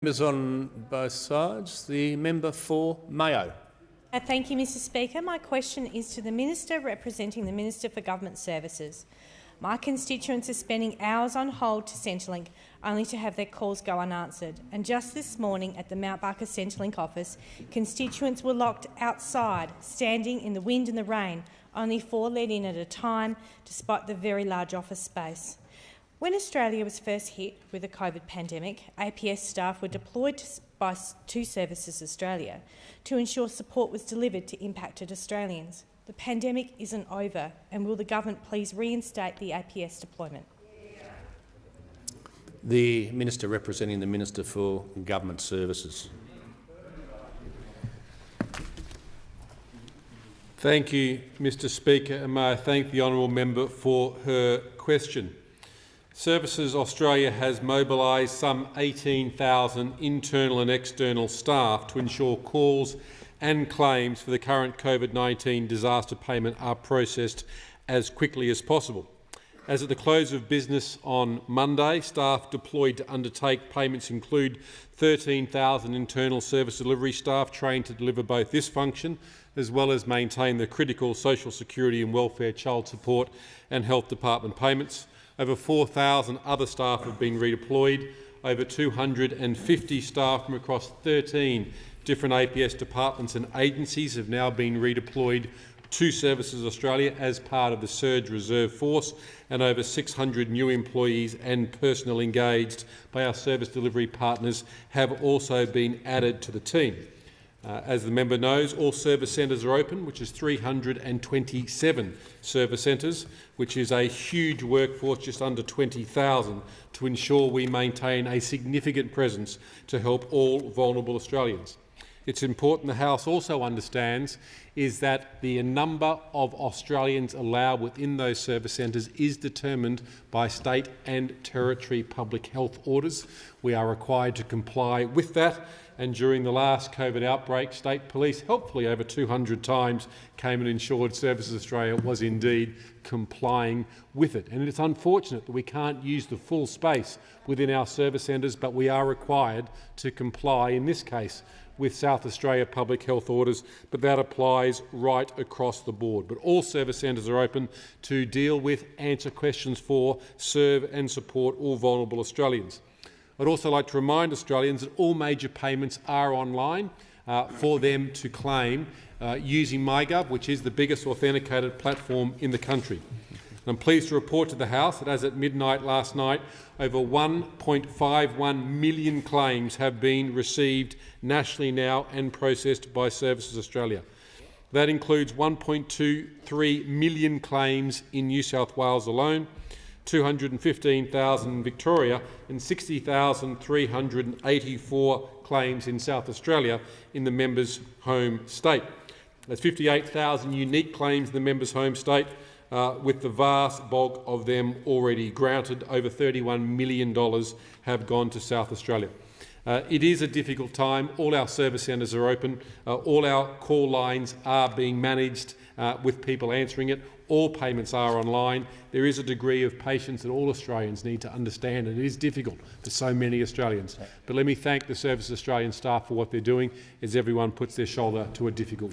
Members on both sides. The member for Mayo. Thank you, Mr Speaker. My question is to the Minister representing the Minister for Government Services. My constituents are spending hours on hold to Centrelink only to have their calls go unanswered. And just this morning at the Mount Barker Centrelink office, constituents were locked outside, standing in the wind and the rain, only 4 let in at a time, despite the very large office space. When Australia was first hit with the COVID pandemic, APS staff were deployed to Services Australia to ensure support was delivered to impacted Australians. The pandemic isn't over, and will the government please reinstate the APS deployment? The Minister representing the Minister for Government Services. Thank you, Mr Speaker, and may I thank the honourable member for her question. Services Australia has mobilised some 18,000 internal and external staff to ensure calls and claims for the current COVID-19 disaster payment are processed as quickly as possible. As at the close of business on Monday, staff deployed to undertake payments include 13,000 internal service delivery staff trained to deliver both this function as well as maintain the critical social security and welfare, child support and health department payments. Over 4,000 other staff have been redeployed. Over 250 staff from across 13 different APS departments and agencies have now been redeployed to Services Australia as part of the Surge Reserve Force, and over 600 new employees and personnel engaged by our service delivery partners have also been added to the team. As the member knows, all service centres are open, which is 327 service centres, which is a huge workforce, just under 20,000, to ensure we maintain a significant presence to help all vulnerable Australians. It's important the House also understands is that the number of Australians allowed within those service centres is determined by state and territory public health orders. We are required to comply with that, and during the last COVID outbreak, state police helpfully over 200 times came and ensured Services Australia was indeed complying with it. And it's unfortunate that we can't use the full space within our service centres, but we are required to comply, in this case, with South Australia public health orders, but that applies right across the board. But all service centres are open to deal with, answer questions for, serve and support all vulnerable Australians. I'd also like to remind Australians that all major payments are online for them to claim using MyGov, which is the biggest authenticated platform in the country. I'm pleased to report to the House that as at midnight last night, over 1.51 million claims have been received nationally now and processed by Services Australia. That includes 1.23 million claims in New South Wales alone, 215,000 in Victoria and 60,384 claims in South Australia in the member's home state. There's 58,000 unique claims in the member's home state, with the vast bulk of them already granted. Over $31 million have gone to South Australia. It is a difficult time. All our service centres are open. All our call lines are being managed with people answering it. All payments are online. There is a degree of patience that all Australians need to understand, and it is difficult for so many Australians. But let me thank the Services Australian staff for what they're doing as everyone puts their shoulder to a difficult